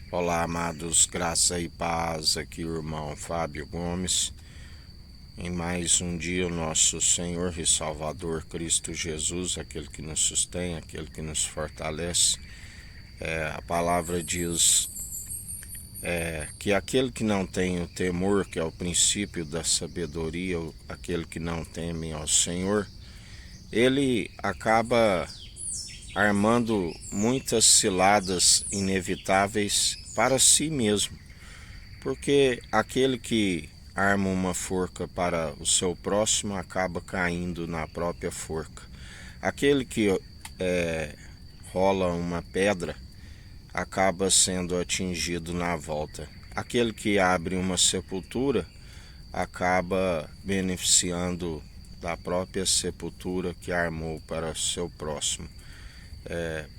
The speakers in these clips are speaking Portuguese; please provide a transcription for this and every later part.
Olá, amados, graça e paz, aqui o irmão Fábio Gomes. Em mais um dia, o nosso Senhor e Salvador Cristo Jesus, aquele que nos sustém, aquele que nos fortalece. A palavra diz que aquele que não tem o temor, que é o princípio da sabedoria, aquele que não teme ao Senhor, ele acaba armando muitas ciladas inevitáveis para si mesmo. Porque aquele que arma uma forca para o seu próximo acaba caindo na própria forca. Aquele que rola uma pedra acaba sendo atingido na volta. Aquele que abre uma sepultura acaba beneficiando da própria sepultura que armou para o seu próximo.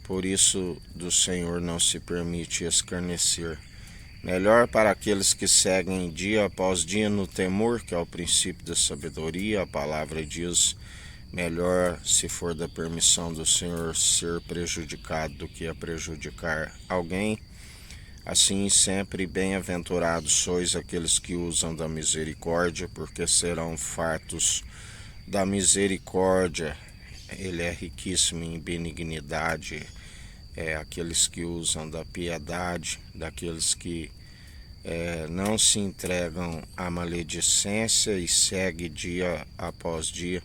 Por isso, do Senhor não se permite escarnecer. Melhor para aqueles que seguem dia após dia no temor, que é o princípio da sabedoria. A palavra diz: melhor, se for da permissão do Senhor, ser prejudicado do que a prejudicar alguém. Assim, sempre bem-aventurados sois aqueles que usam da misericórdia, porque serão fartos da misericórdia. Ele é riquíssimo em benignidade. Aqueles que usam da piedade, daqueles que não se entregam à maledicência e seguem dia após dia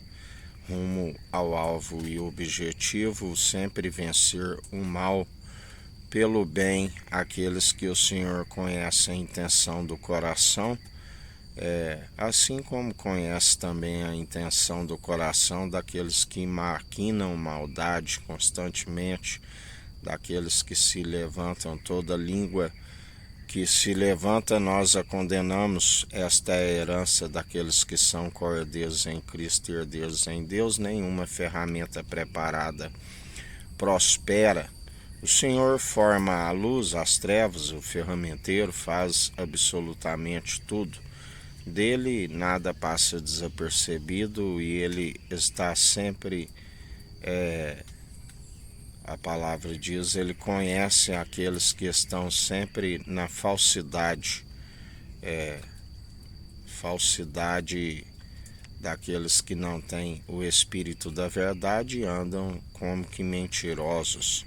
rumo ao alvo e objetivo, sempre vencer o mal pelo bem. Aqueles que o Senhor conhece a intenção do coração, assim como conhece também a intenção do coração daqueles que maquinam maldade constantemente, daqueles que se levantam. Toda língua que se levanta, nós a condenamos. Esta é a herança daqueles que são cordeiros em Cristo e herdeiros em Deus. Nenhuma ferramenta preparada prospera. O Senhor forma a luz, as trevas, o ferramenteiro faz absolutamente tudo. Dele nada passa desapercebido e ele está sempre a palavra diz, ele conhece aqueles que estão sempre na falsidade, falsidade daqueles que não têm o espírito da verdade e andam como que mentirosos.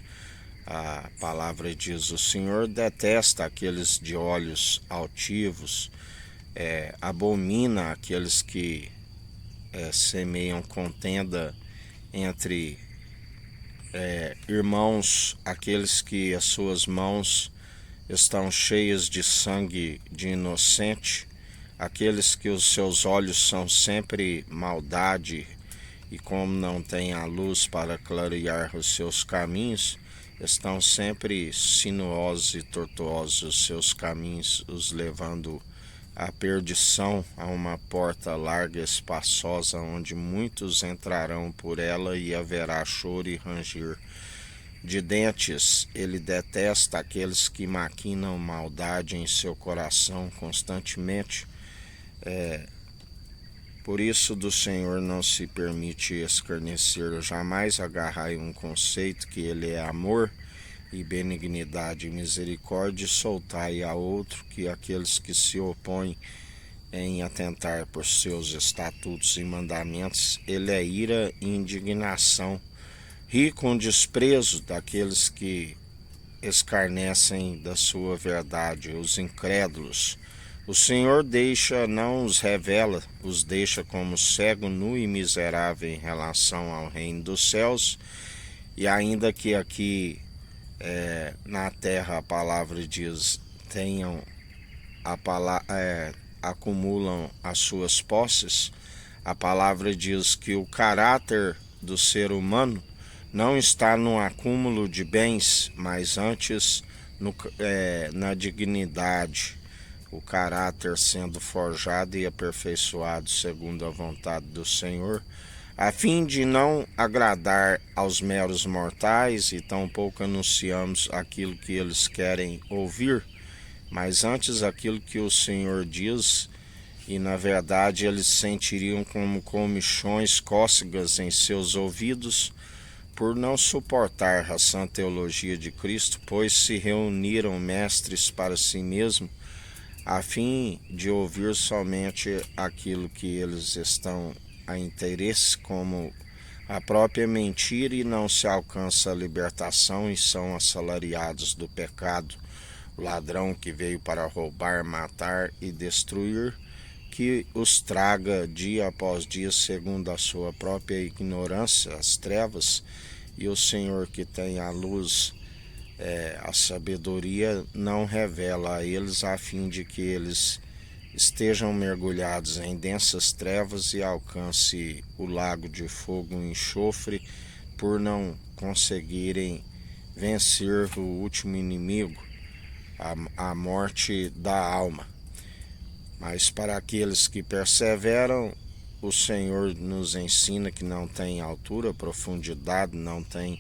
A palavra diz, o Senhor detesta aqueles de olhos altivos, abomina aqueles que semeiam contenda entre irmãos, aqueles que as suas mãos estão cheias de sangue de inocente, aqueles que os seus olhos são sempre maldade e como não têm a luz para clarear os seus caminhos, estão sempre sinuosos e tortuosos os seus caminhos, os levando à perdição, a uma porta larga e espaçosa, onde muitos entrarão por ela e haverá choro e ranger de dentes. Ele detesta aqueles que maquinam maldade em seu coração constantemente. Por isso do Senhor não se permite escarnecer. Jamais agarrai um conceito que ele é amor e benignidade e misericórdia, e soltai a outro, que aqueles que se opõem em atentar por seus estatutos e mandamentos, ele é ira e indignação. Ri com desprezo daqueles que escarnecem da sua verdade, os incrédulos. O Senhor deixa, não os revela, os deixa como cego, nu e miserável em relação ao reino dos céus. E ainda que aqui na terra a palavra diz, tenham acumulam as suas posses, a palavra diz que o caráter do ser humano não está no acúmulo de bens, mas antes na dignidade, o caráter sendo forjado e aperfeiçoado segundo a vontade do Senhor, a fim de não agradar aos meros mortais, e tampouco anunciamos aquilo que eles querem ouvir, mas antes aquilo que o Senhor diz, e na verdade eles sentiriam como comichões, cócegas em seus ouvidos, por não suportar a sã teologia de Cristo, pois se reuniram mestres para si mesmos, a fim de ouvir somente aquilo que eles estão a interesse, como a própria mentira, e não se alcança a libertação, e são assalariados do pecado, o ladrão que veio para roubar, matar e destruir, que os traga dia após dia segundo a sua própria ignorância, as trevas, e o Senhor que tem a luz, a sabedoria, não revela a eles, a fim de que eles estejam mergulhados em densas trevas e alcance o lago de fogo e enxofre, por não conseguirem vencer o último inimigo, a morte da alma. Mas para aqueles que perseveram, o Senhor nos ensina que não tem altura, profundidade, não tem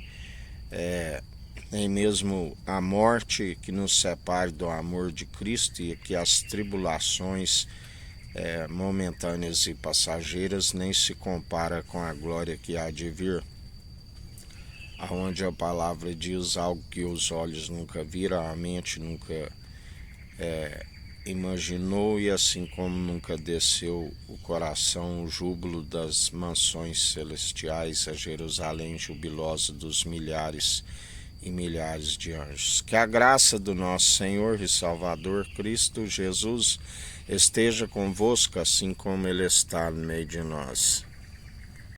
nem mesmo a morte que nos separe do amor de Cristo, e que as tribulações momentâneas e passageiras nem se compara com a glória que há de vir, aonde a palavra diz algo que os olhos nunca viram, a mente nunca imaginou, e assim como nunca desceu o coração o júbilo das mansões celestiais, a Jerusalém jubilosa dos milhares e milhares de anjos. Que a graça do nosso Senhor e Salvador Cristo Jesus esteja convosco, assim como Ele está no meio de nós.